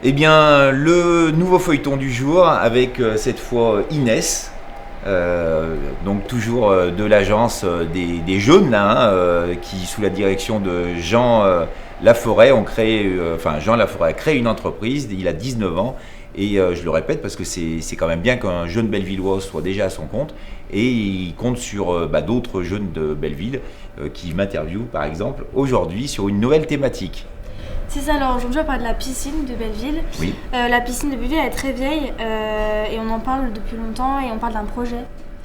Eh bien, le nouveau feuilleton du jour avec cette fois Inès, donc toujours de l'agence des jeunes, là, qui sous la direction de Jean Laforêt Jean Laforêt a créé une entreprise, il a 19 ans et je le répète parce que c'est quand même bien qu'un jeune bellevillois soit déjà à son compte et il compte sur d'autres jeunes de Belleville qui m'interviewent par exemple aujourd'hui sur une nouvelle thématique. C'est ça, alors aujourd'hui on parle de la piscine de Belleville. Oui. La piscine de Belleville elle est très vieille et on en parle depuis longtemps et on parle d'un projet.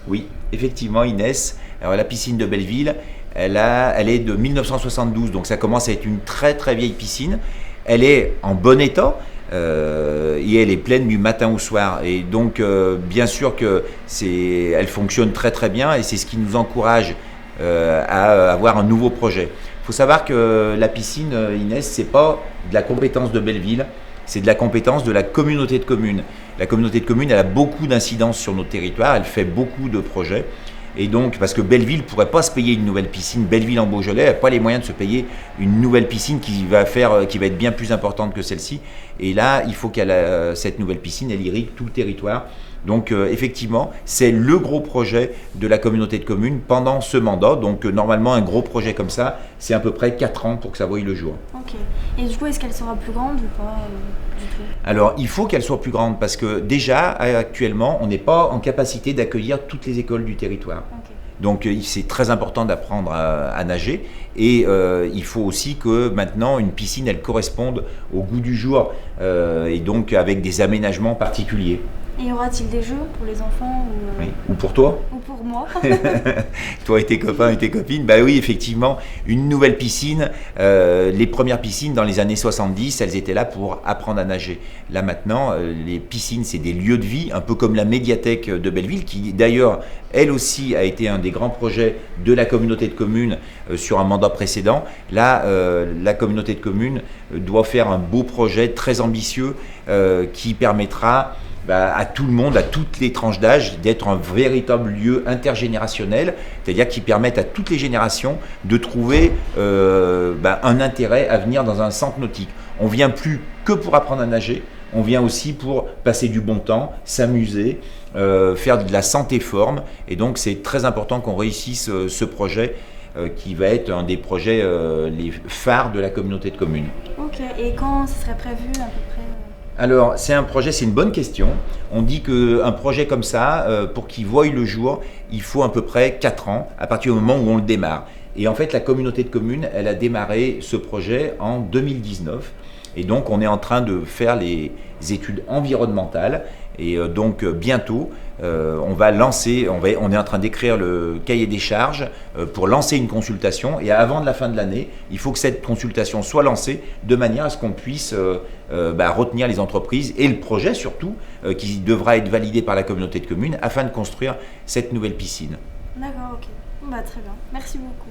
Oui, effectivement Inès, alors la piscine de Belleville, elle est de 1972, donc ça commence à être une très très vieille piscine. Elle est en bon état et elle est pleine du matin au soir. Et donc bien sûr que elle fonctionne très très bien et c'est ce qui nous encourage à avoir un nouveau projet. Il faut savoir que la piscine, Inès, c'est pas de la compétence de Belleville, c'est de la compétence de la communauté de communes. La communauté de communes, elle a beaucoup d'incidences sur notre territoire, elle fait beaucoup de projets. Et donc, parce que Belleville ne pourrait pas se payer une nouvelle piscine, Belleville en Beaujolais n'a pas les moyens de se payer une nouvelle piscine qui va être bien plus importante que celle-ci. Et là, il faut cette nouvelle piscine, elle irrigue tout le territoire. Donc effectivement, c'est le gros projet de la communauté de communes pendant ce mandat. Donc normalement, un gros projet comme ça, c'est à peu près 4 ans pour que ça voie le jour. Ok. Et du coup, est-ce qu'elle sera plus grande ou pas du tout? Alors, il faut qu'elle soit plus grande parce que déjà, actuellement, on n'est pas en capacité d'accueillir toutes les écoles du territoire. Okay. Donc c'est très important d'apprendre à nager et il faut aussi que maintenant une piscine elle corresponde au goût du jour et donc avec des aménagements particuliers. Et y aura-t-il des jeux pour les enfants Oui. Ou pour toi? Ou pour moi? Toi et tes copains et tes copines? Bah oui, effectivement, une nouvelle piscine. Les premières piscines dans les années 70, elles étaient là pour apprendre à nager. Là maintenant, les piscines, c'est des lieux de vie, un peu comme la médiathèque de Belleville, qui d'ailleurs, elle aussi, a été un des grands projets de la communauté de communes sur un mandat précédent. Là, la communauté de communes doit faire un beau projet très ambitieux qui permettra à tout le monde, à toutes les tranches d'âge, d'être un véritable lieu intergénérationnel, c'est-à-dire qui permette à toutes les générations de trouver un intérêt à venir dans un centre nautique. On vient plus que pour apprendre à nager, on vient aussi pour passer du bon temps, s'amuser, faire de la santé-forme, et donc c'est très important qu'on réussisse ce projet qui va être un des projets les phares de la communauté de communes. Ok, et quand ce serait prévu à peu près? Alors, c'est une bonne question. On dit qu'un projet comme ça, pour qu'il voie le jour, il faut à peu près 4 ans, à partir du moment où on le démarre. Et en fait, la communauté de communes, elle a démarré ce projet en 2019. Et donc, on est en train de faire les études environnementales. Et donc, bientôt, on est en train d'écrire le cahier des charges pour lancer une consultation. Et avant la fin de l'année, il faut que cette consultation soit lancée de manière à ce qu'on puisse retenir les entreprises et le projet surtout, qui devra être validé par la communauté de communes afin de construire cette nouvelle piscine. D'accord, ok. Très bien. Merci beaucoup.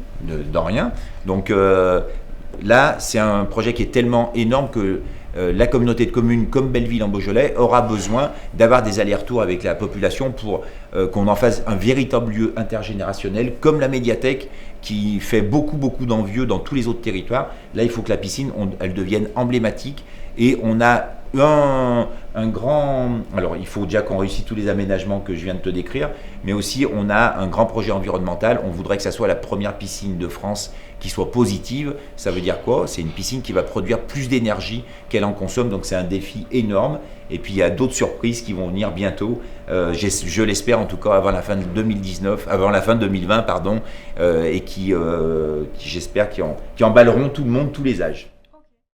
De rien. Donc là, c'est un projet qui est tellement énorme que la communauté de communes comme Belleville en Beaujolais aura besoin d'avoir des allers-retours avec la population pour qu'on en fasse un véritable lieu intergénérationnel comme la médiathèque qui fait beaucoup d'envieux dans tous les autres territoires. Là, il faut que la piscine, elle devienne emblématique et on a un grand... Alors, il faut déjà qu'on réussisse tous les aménagements que je viens de te décrire, mais aussi on a un grand projet environnemental. On voudrait que ça soit la première piscine de France qui soit positive. Ça veut dire quoi? C'est une piscine qui va produire plus d'énergie qu'elle en consomme, donc c'est un défi énorme. Et puis, il y a d'autres surprises qui vont venir bientôt, je l'espère en tout cas avant la fin de 2020, et qui j'espère qui emballeront tout le monde, tous les âges.